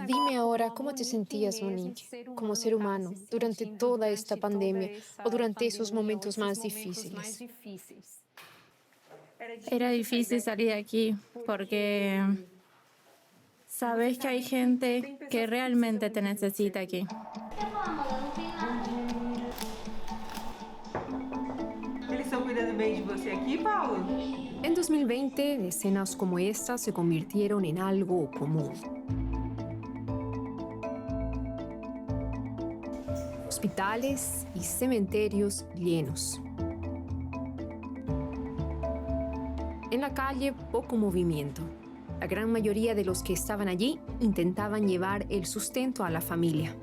Dime ahora, ¿cómo te sentías, Monique, como ser humano, durante toda esta pandemia o durante esos momentos más difíciles? Era difícil salir de aquí porque sabes que hay gente que realmente te necesita aquí. Eles estão cuidando bem de você aqui, Paulo? En 2020, escenas como esta se convirtieron en algo común. Hospitales y cementerios llenos. En la calle, poco movimiento. La gran mayoría de los que estaban allí intentaban llevar el sustento a la familia.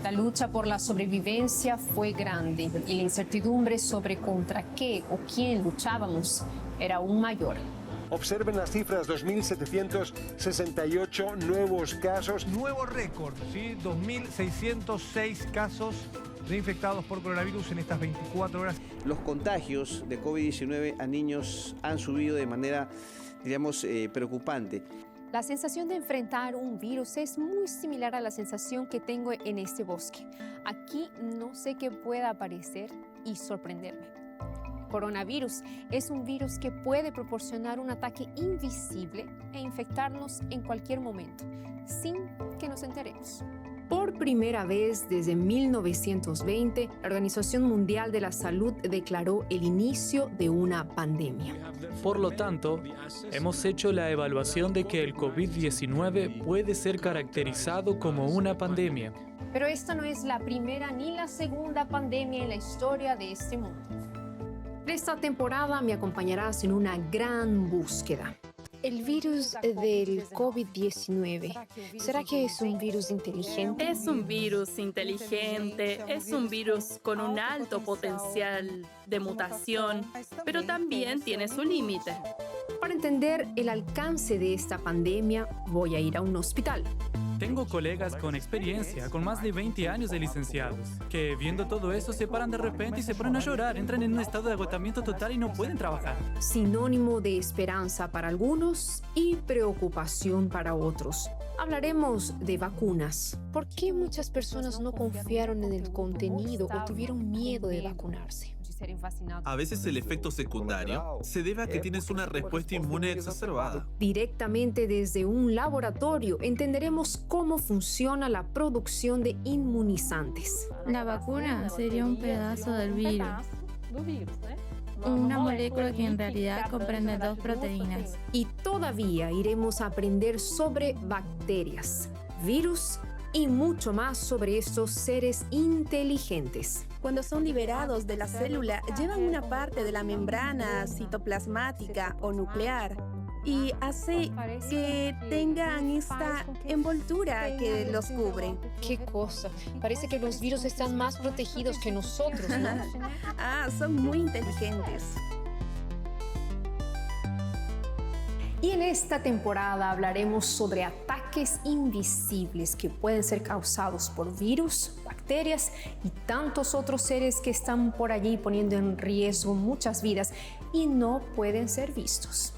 La lucha por la sobrevivencia fue grande y la incertidumbre sobre contra qué o quién luchábamos era aún mayor. Observen las cifras, 2.768 nuevos casos. Nuevo récord, ¿sí? 2.606 casos de infectados por coronavirus en estas 24 horas. Los contagios de COVID-19 a niños han subido de manera, digamos, preocupante. La sensación de enfrentar un virus es muy similar a la sensación que tengo en este bosque. Aquí no sé qué pueda aparecer y sorprenderme. Coronavirus es un virus que puede proporcionar un ataque invisible e infectarnos en cualquier momento, sin que nos enteremos. Por primera vez desde 1920, la Organización Mundial de la Salud declaró el inicio de una pandemia. Por lo tanto, hemos hecho la evaluación de que el COVID-19 puede ser caracterizado como una pandemia. Pero esta no es la primera ni la segunda pandemia en la historia de este mundo. Esta temporada me acompañarás en una gran búsqueda. El virus del COVID-19, ¿será que es un virus inteligente? Es un virus inteligente, es un virus con un alto potencial de mutación, pero también tiene su límite. Para entender el alcance de esta pandemia, voy a ir a un hospital. Tengo colegas con experiencia, con más de 20 años de licenciados, que viendo todo eso se paran de repente y se ponen a llorar, entran en un estado de agotamiento total y no pueden trabajar. Sinónimo de esperanza para algunos y preocupación para otros. Hablaremos de vacunas. ¿Por qué muchas personas no confiaron en el contenido o tuvieron miedo de vacunarse? A veces el efecto secundario se debe a que tienes una respuesta inmune exacerbada. Directamente desde un laboratorio entenderemos cómo funciona la producción de inmunizantes. La vacuna sería un pedazo del virus. Una molécula que en realidad comprende dos proteínas. Y todavía iremos a aprender sobre bacterias, virus y mucho más sobre estos seres inteligentes. Cuando son liberados de la célula, llevan una parte de la membrana citoplasmática o nuclear y hace que tengan esta envoltura que los cubre. ¡Qué cosa! Parece que los virus están más protegidos que nosotros, ¿no? Son muy inteligentes. Y en esta temporada hablaremos sobre ataques invisibles que pueden ser causados por virus, bacterias y tantos otros seres que están por allí poniendo en riesgo muchas vidas y no pueden ser vistos.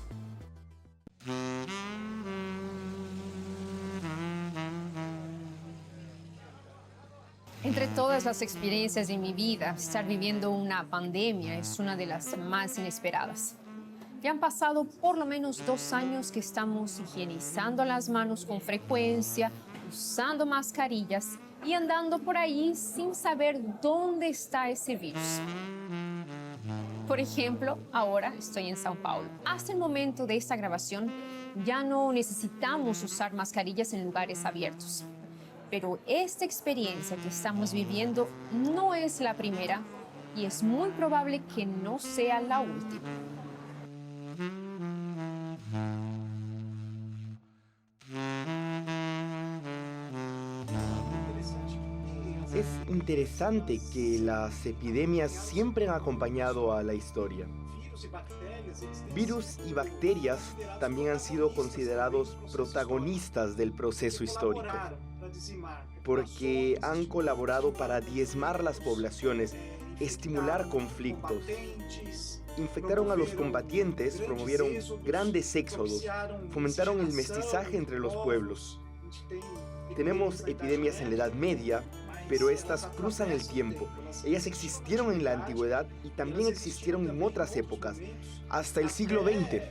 Entre todas las experiencias de mi vida, estar viviendo una pandemia es una de las más inesperadas. Ya han pasado por lo menos 2 años que estamos higienizando las manos con frecuencia, usando mascarillas y andando por ahí sin saber dónde está ese virus. Por ejemplo, ahora estoy en São Paulo. Hasta el momento de esta grabación ya no necesitamos usar mascarillas en lugares abiertos. Pero esta experiencia que estamos viviendo no es la primera y es muy probable que no sea la última. Es interesante que las epidemias siempre han acompañado a la historia. Virus y bacterias también han sido considerados protagonistas del proceso histórico, porque han colaborado para diezmar las poblaciones, estimular conflictos infectaron a los combatientes, promovieron grandes éxodos, fomentaron el mestizaje entre los pueblos. Tenemos epidemias en la Edad Media, pero estas cruzan el tiempo. Ellas existieron en la antigüedad y también existieron en otras épocas, hasta el siglo XX.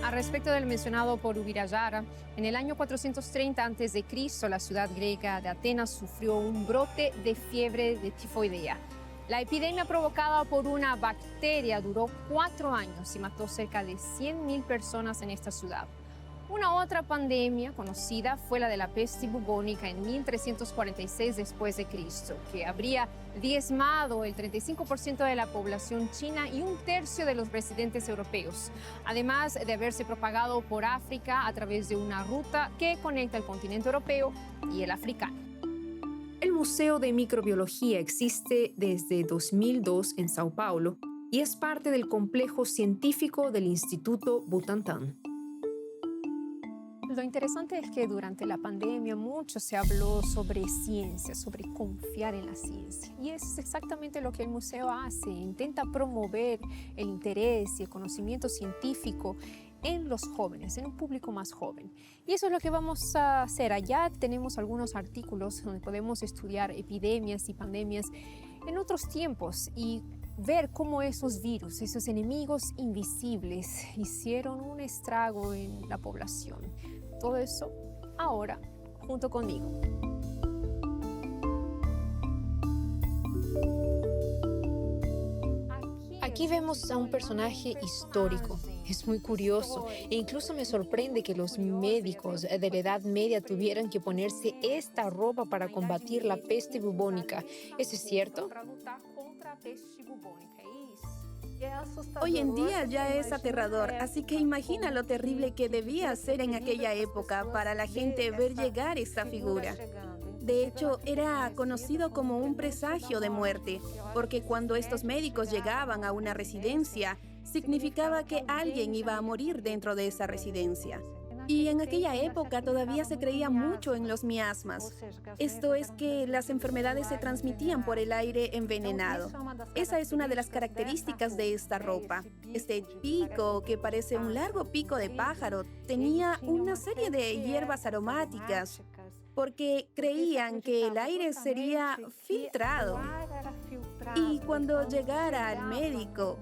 Al respecto del mencionado por Ubirayara, en el año 430 a.C., la ciudad griega de Atenas sufrió un brote de fiebre de tifoidea. La epidemia provocada por una bacteria duró 4 años y mató cerca de 100.000 personas en esta ciudad. Una otra pandemia conocida fue la de la peste bubónica en 1346 después de Cristo, que habría diezmado el 35% de la población china y 1/3 de los residentes europeos, además de haberse propagado por África a través de una ruta que conecta el continente europeo y el africano. El Museo de Microbiología existe desde 2002 en Sao Paulo y es parte del complejo científico del Instituto Butantan. Lo interesante es que durante la pandemia mucho se habló sobre ciencia, sobre confiar en la ciencia. Y es exactamente lo que el museo hace. Intenta promover el interés y el conocimiento científico en los jóvenes, en un público más joven. Y eso es lo que vamos a hacer. Allá tenemos algunos artículos donde podemos estudiar epidemias y pandemias en otros tiempos y ver cómo esos virus, esos enemigos invisibles, hicieron un estrago en la población. Todo eso ahora, junto conmigo. Aquí vemos a un personaje histórico. Es muy curioso e incluso me sorprende que los médicos de la Edad Media tuvieran que ponerse esta ropa para combatir la peste bubónica. ¿Eso es cierto? Hoy en día ya es aterrador, así que imagina lo terrible que debía ser en aquella época para la gente ver llegar esta figura. De hecho, era conocido como un presagio de muerte, porque cuando estos médicos llegaban a una residencia, significaba que alguien iba a morir dentro de esa residencia. Y en aquella época todavía se creía mucho en los miasmas. Esto es que las enfermedades se transmitían por el aire envenenado. Esa es una de las características de esta ropa. Este pico, que parece un largo pico de pájaro, tenía una serie de hierbas aromáticas, porque creían que el aire sería filtrado. Y cuando llegara al médico,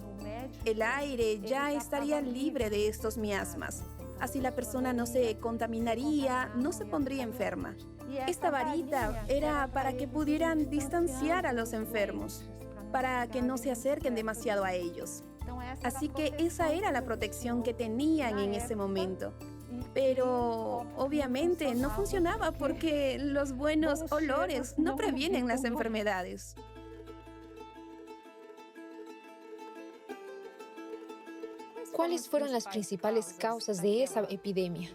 el aire ya estaría libre de estos miasmas. Así la persona no se contaminaría, no se pondría enferma. Esta varita era para que pudieran distanciar a los enfermos, para que no se acerquen demasiado a ellos. Así que esa era la protección que tenían en ese momento. Pero obviamente no funcionaba porque los buenos olores no previenen las enfermedades. ¿Cuáles fueron las principales causas de esa epidemia?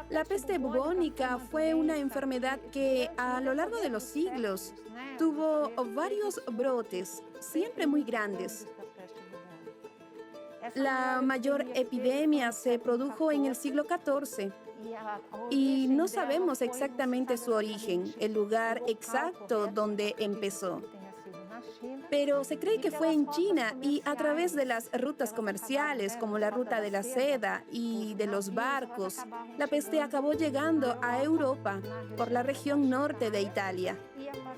La peste bubónica fue una enfermedad que a lo largo de los siglos tuvo varios brotes, siempre muy grandes. La mayor epidemia se produjo en el siglo XIV y no sabemos exactamente su origen, el lugar exacto donde empezó. Pero se cree que fue en China y a través de las rutas comerciales como la ruta de la seda y de los barcos, la peste acabó llegando a Europa por la región norte de Italia.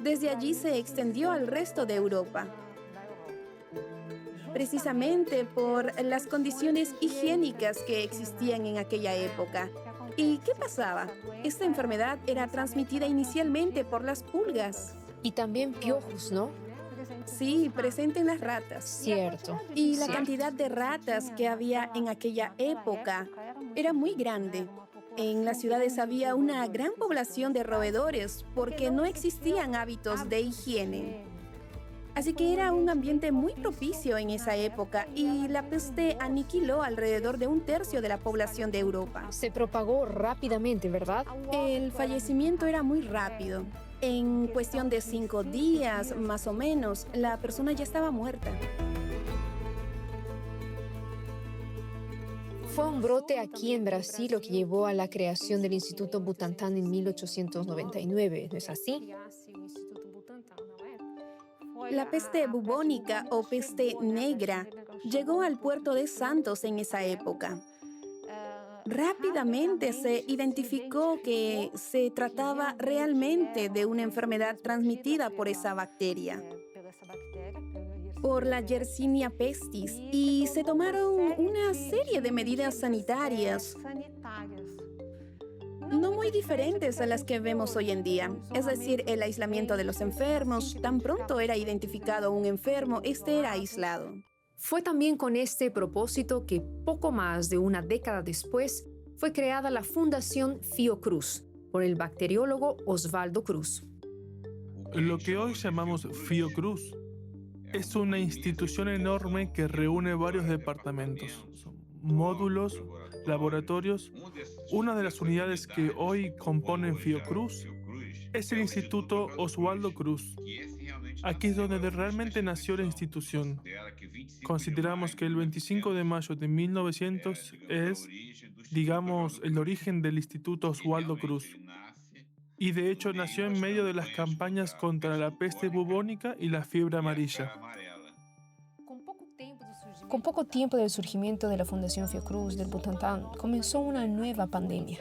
Desde allí se extendió al resto de Europa, precisamente por las condiciones higiénicas que existían en aquella época. ¿Y qué pasaba? Esta enfermedad era transmitida inicialmente por las pulgas. Y también piojos, ¿no? Sí, presente en las ratas. Cierto. Y la cantidad de ratas que había en aquella época era muy grande. En las ciudades había una gran población de roedores porque no existían hábitos de higiene. Así que era un ambiente muy propicio en esa época y la peste aniquiló alrededor de 1/3 de la población de Europa. Se propagó rápidamente, ¿verdad? El fallecimiento era muy rápido. En cuestión de 5 días, más o menos, la persona ya estaba muerta. Fue un brote aquí en Brasil lo que llevó a la creación del Instituto Butantan en 1899, ¿no es así? La peste bubónica o peste negra llegó al puerto de Santos en esa época. Rápidamente se identificó que se trataba realmente de una enfermedad transmitida por esa bacteria, por la Yersinia pestis, y se tomaron una serie de medidas sanitarias no muy diferentes a las que vemos hoy en día. Es decir, el aislamiento de los enfermos. Tan pronto era identificado un enfermo, este era aislado. Fue también con este propósito que poco más de una década después fue creada la Fundación Fiocruz por el bacteriólogo Osvaldo Cruz. Lo que hoy llamamos Fiocruz es una institución enorme que reúne varios departamentos, módulos, laboratorios. Una de las unidades que hoy componen Fiocruz es el Instituto Osvaldo Cruz. Aquí es donde realmente nació la institución. Consideramos que el 25 de mayo de 1900 es, digamos, el origen del Instituto Osvaldo Cruz. Y de hecho nació en medio de las campañas contra la peste bubónica y la fiebre amarilla. Con poco tiempo del surgimiento de la Fundación Fiocruz del Butantan, comenzó una nueva pandemia,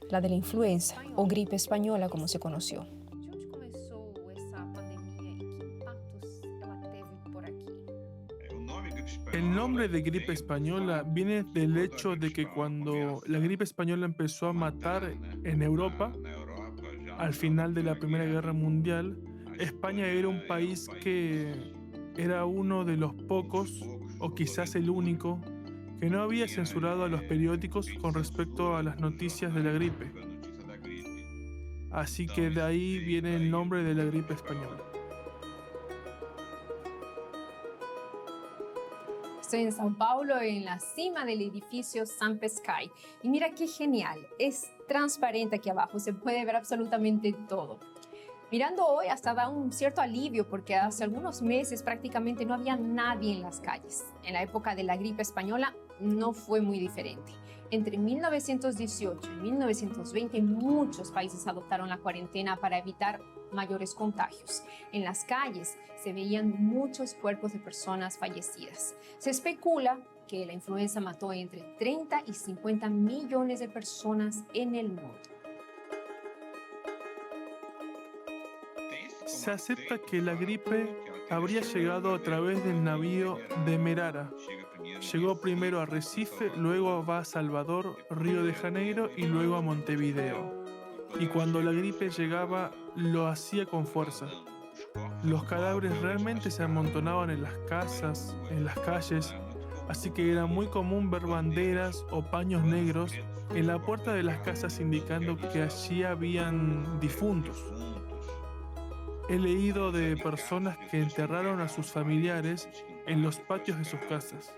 la de la influenza o gripe española como se conoció. El nombre de gripe española viene del hecho de que cuando la gripe española empezó a matar en Europa, al final de la Primera Guerra Mundial, España era un país que era uno de los pocos, o quizás el único, que no había censurado a los periódicos con respecto a las noticias de la gripe. Así que de ahí viene el nombre de la gripe española. Estoy en São Paulo, en la cima del edificio Samp Sky. Y mira qué genial, es transparente aquí abajo, se puede ver absolutamente todo. Mirando hoy hasta da un cierto alivio porque hace algunos meses prácticamente no había nadie en las calles. En la época de la gripe española no fue muy diferente. Entre 1918 y 1920 muchos países adoptaron la cuarentena para evitar mayores contagios. En las calles se veían muchos cuerpos de personas fallecidas. Se especula que la influenza mató entre 30 y 50 millones de personas en el mundo. Se acepta que la gripe habría llegado a través del navío Demerara. Llegó primero a Recife, luego va a Salvador, Río de Janeiro y luego a Montevideo. Y cuando la gripe llegaba, lo hacía con fuerza. Los cadáveres realmente se amontonaban en las casas, en las calles, así que era muy común ver banderas o paños negros en la puerta de las casas indicando que allí habían difuntos. He leído de personas que enterraron a sus familiares en los patios de sus casas.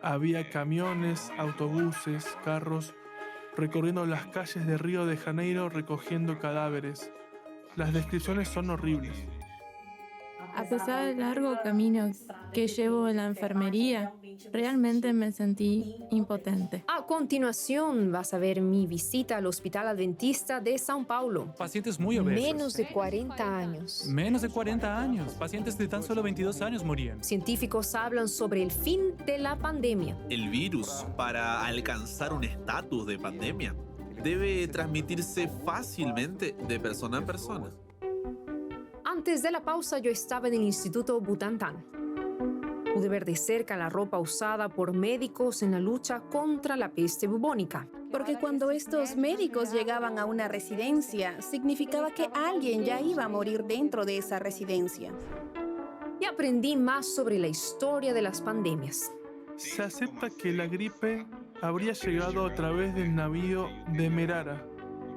Había camiones, autobuses, carros recorriendo las calles de Río de Janeiro recogiendo cadáveres. Las descripciones son horribles. A pesar del largo camino que llevo en la enfermería, realmente me sentí impotente. A continuación vas a ver mi visita al Hospital Adventista de São Paulo. Pacientes muy obesos. Menos de 40 años. Menos de 40 años. Pacientes de tan solo 22 años morían. Científicos hablan sobre el fin de la pandemia. El virus, para alcanzar un estatus de pandemia, debe transmitirse fácilmente de persona en persona. Antes de la pausa yo estaba en el Instituto Butantan. Pude ver de cerca la ropa usada por médicos en la lucha contra la peste bubónica. Porque cuando estos médicos llegaban a una residencia, significaba que alguien ya iba a morir dentro de esa residencia. Y aprendí más sobre la historia de las pandemias. Se acepta que la gripe habría llegado a través del navío Demerara,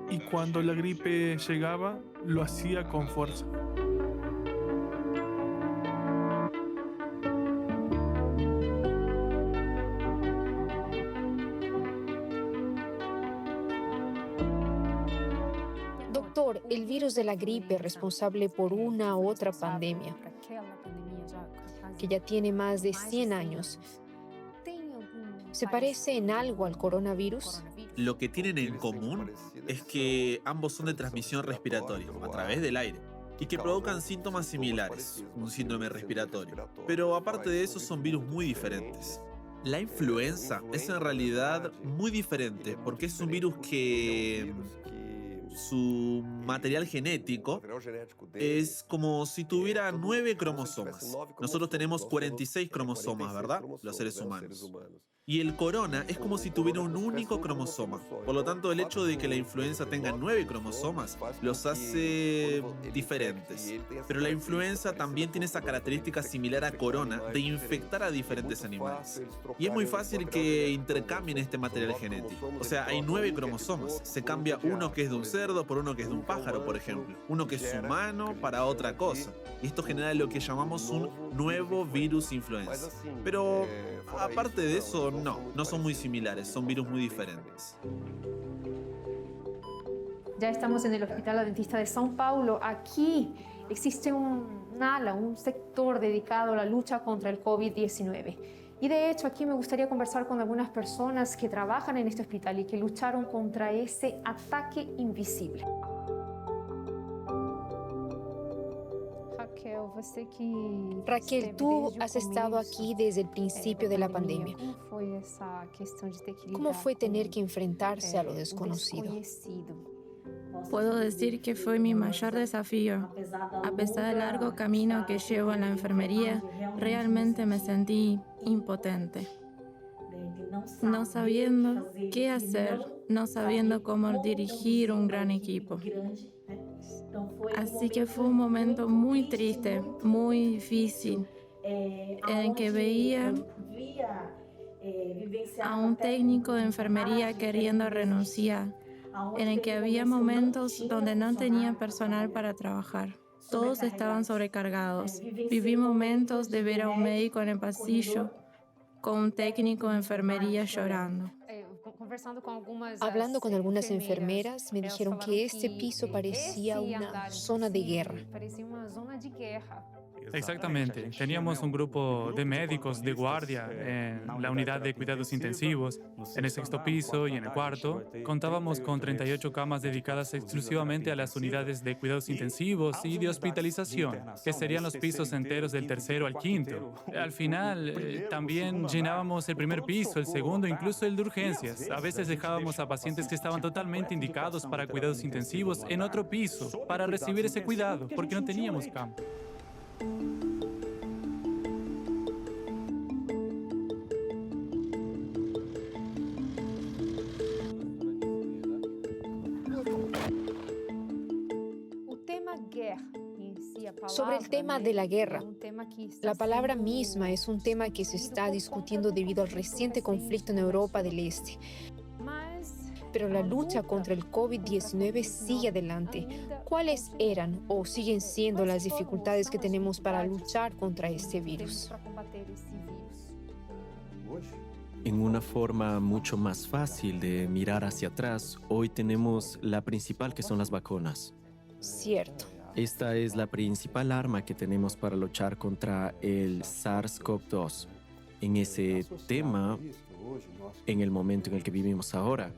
y cuando la gripe llegaba, lo hacía con fuerza. Doctor, el virus de la gripe es responsable por una u otra pandemia que ya tiene más de 100 años. ¿Se parece en algo al coronavirus? Lo que tienen en común es que ambos son de transmisión respiratoria, a través del aire, y que provocan síntomas similares, un síndrome respiratorio. Pero aparte de eso, son virus muy diferentes. La influenza es en realidad muy diferente porque es un virus que su material genético es como si tuviera 9 cromosomas. Nosotros tenemos 46 cromosomas, ¿verdad? Los seres humanos. Y el corona es como si tuviera un único cromosoma. Por lo tanto, el hecho de que la influenza tenga 9 cromosomas los hace diferentes. Pero la influenza también tiene esa característica similar a corona de infectar a diferentes animales. Y es muy fácil que intercambien este material genético. O sea, hay 9 cromosomas. Se cambia uno que es de un cerdo por uno que es de un pájaro, por ejemplo. Uno que es humano para otra cosa. Y esto genera lo que llamamos un nuevo virus influenza. Pero aparte de eso, no son muy similares, son virus muy diferentes. Ya estamos en el Hospital Adventista de São Paulo. Aquí existe un ala, un sector dedicado a la lucha contra el COVID-19. Y de hecho, aquí me gustaría conversar con algunas personas que trabajan en este hospital y que lucharon contra ese ataque invisible. Raquel, tú has estado aquí desde el principio de la pandemia. ¿Cómo fue tener que enfrentarse a lo desconocido? Puedo decir que fue mi mayor desafío. A pesar del largo camino que llevo en la enfermería, realmente me sentí impotente. No sabiendo qué hacer, no sabiendo cómo dirigir un gran equipo. Así que fue un momento muy triste, muy difícil, en el que veía a un técnico de enfermería queriendo renunciar, en el que había momentos donde no tenía personal para trabajar. Todos estaban sobrecargados. Viví momentos de ver a un médico en el pasillo con un técnico de enfermería llorando. Hablando con algunas enfermeras, me dijeron que este piso parecía una zona de guerra. Exactamente. Teníamos un grupo de médicos de guardia en la unidad de cuidados intensivos, en el 6º piso y en el 4º. Contábamos con 38 camas dedicadas exclusivamente a las unidades de cuidados intensivos y de hospitalización, que serían los pisos enteros del 3º al 5º. Al final, también llenábamos el 1er piso, el 2º, incluso el de urgencias. A veces dejábamos a pacientes que estaban totalmente indicados para cuidados intensivos en otro piso para recibir ese cuidado, porque no teníamos cama. Sobre el tema de la guerra, la palabra misma es un tema que se está discutiendo debido al reciente conflicto en Europa del Este. Pero la lucha contra el COVID-19 sigue adelante. ¿Cuáles eran o siguen siendo las dificultades que tenemos para luchar contra este virus? En una forma mucho más fácil de mirar hacia atrás, hoy tenemos la principal, que son las vacunas. Cierto. Esta es la principal arma que tenemos para luchar contra el SARS-CoV-2. En ese tema, en el momento en el que vivimos ahora,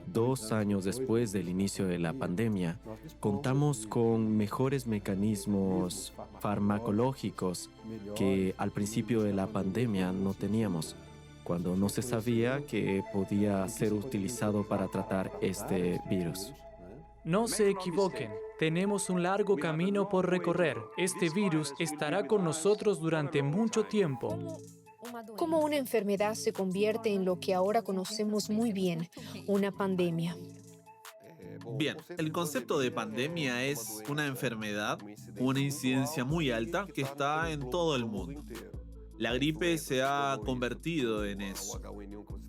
2 años después del inicio de la pandemia, contamos con mejores mecanismos farmacológicos que al principio de la pandemia no teníamos, cuando no se sabía que podía ser utilizado para tratar este virus. No se equivoquen, tenemos un largo camino por recorrer. Este virus estará con nosotros durante mucho tiempo. ¿Cómo una enfermedad se convierte en lo que ahora conocemos muy bien, una pandemia? Bien, el concepto de pandemia es una enfermedad, una incidencia muy alta que está en todo el mundo. La gripe se ha convertido en eso.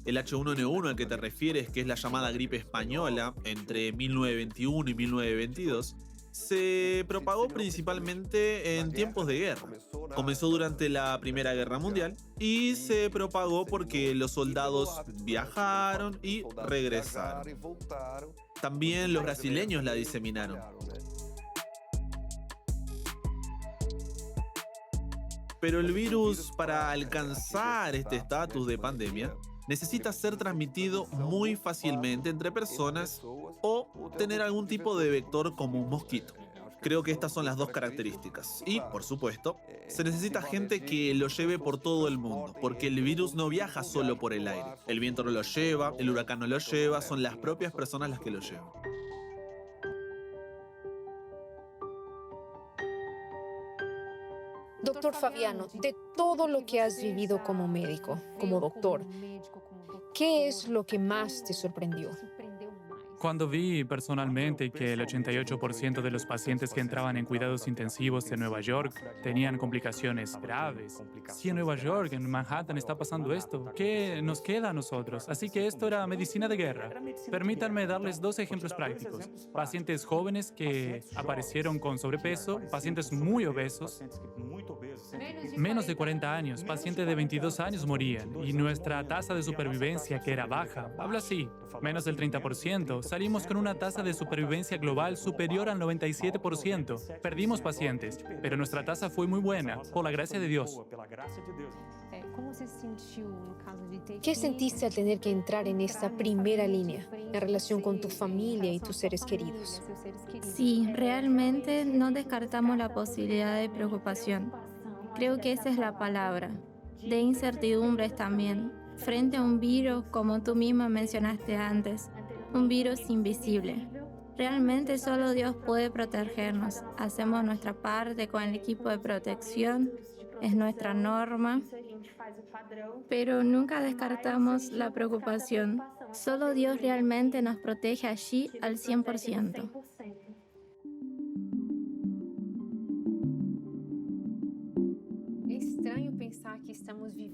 El H1N1 al que te refieres, que es la llamada gripe española, entre 1921 y 1922, se propagó principalmente en tiempos de guerra. Comenzó durante la Primera Guerra Mundial y se propagó porque los soldados viajaron y regresaron. También los brasileños la diseminaron. Pero el virus, para alcanzar este estatus de pandemia, necesita ser transmitido muy fácilmente entre personas o tener algún tipo de vector como un mosquito. Creo que estas son las dos características. Y, por supuesto, se necesita gente que lo lleve por todo el mundo, porque el virus no viaja solo por el aire. El viento no lo lleva, el huracán no lo lleva, son las propias personas las que lo llevan. Doctor Fabiano, de todo lo que has vivido como médico, como doctor, ¿qué es lo que más te sorprendió? Cuando vi personalmente que el 88% de los pacientes que entraban en cuidados intensivos en Nueva York tenían complicaciones graves. Si en Nueva York, en Manhattan, está pasando esto, ¿qué nos queda a nosotros? Así que esto era medicina de guerra. Permítanme darles 2 ejemplos prácticos. Pacientes jóvenes que aparecieron con sobrepeso, pacientes muy obesos, menos de 40 años, pacientes de 22 años morían y nuestra tasa de supervivencia, que era baja, habla así, menos del 30%, salimos con una tasa de supervivencia global superior al 97%. Perdimos pacientes, pero nuestra tasa fue muy buena, por la gracia de Dios. ¿Qué sentiste al tener que entrar en esta primera línea en relación con tu familia y tus seres queridos? Sí, realmente no descartamos la posibilidad de preocupación. Creo que esa es la palabra. De incertidumbres también, frente a un virus como tú misma mencionaste antes, un virus invisible. Realmente solo Dios puede protegernos. Hacemos nuestra parte con el equipo de protección, es nuestra norma, pero nunca descartamos la preocupación. Solo Dios realmente nos protege allí al 100%.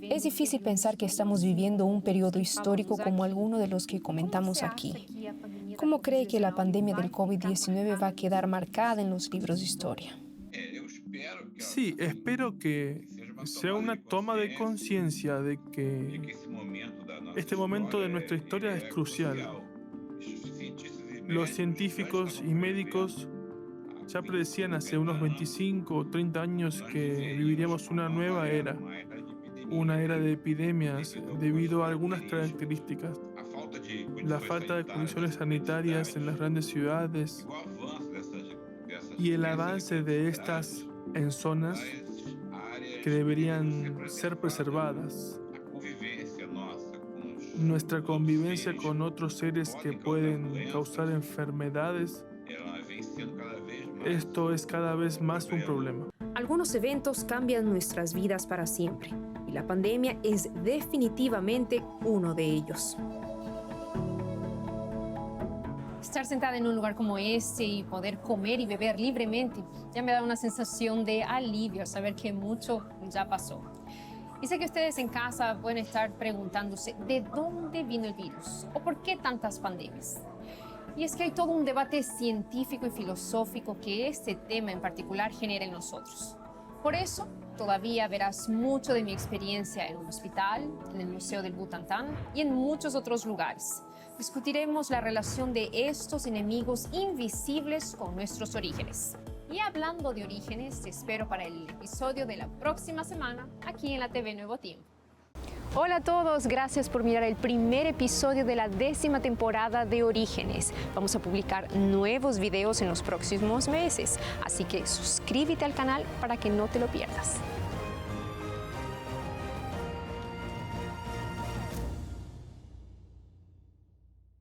Es difícil pensar que estamos viviendo un periodo histórico como alguno de los que comentamos aquí. ¿Cómo cree que la pandemia del COVID-19 va a quedar marcada en los libros de historia? Sí, espero que sea una toma de conciencia de que este momento de nuestra historia es crucial. Los científicos y médicos ya predecían hace unos 25 o 30 años que viviríamos una nueva era, una era de epidemias debido a algunas características. La falta de condiciones sanitarias en las grandes ciudades y el avance de estas en zonas que deberían ser preservadas. Nuestra convivencia con otros seres que pueden causar enfermedades, esto es cada vez más un problema. Algunos eventos cambian nuestras vidas para siempre, y la pandemia es definitivamente uno de ellos. Estar sentada en un lugar como este y poder comer y beber libremente ya me da una sensación de alivio, saber que mucho ya pasó. Y sé que ustedes en casa pueden estar preguntándose ¿de dónde vino el virus? ¿O por qué tantas pandemias? Y es que hay todo un debate científico y filosófico que este tema en particular genera en nosotros. Por eso, todavía verás mucho de mi experiencia en un hospital, en el Museo del Butantán y en muchos otros lugares. Discutiremos la relación de estos enemigos invisibles con nuestros orígenes. Y hablando de orígenes, te espero para el episodio de la próxima semana aquí en la TV Nuevo Tiempo. Hola a todos, gracias por mirar el primer episodio de la 10ª temporada de Orígenes. Vamos a publicar nuevos videos en los próximos meses, así que suscríbete al canal para que no te lo pierdas.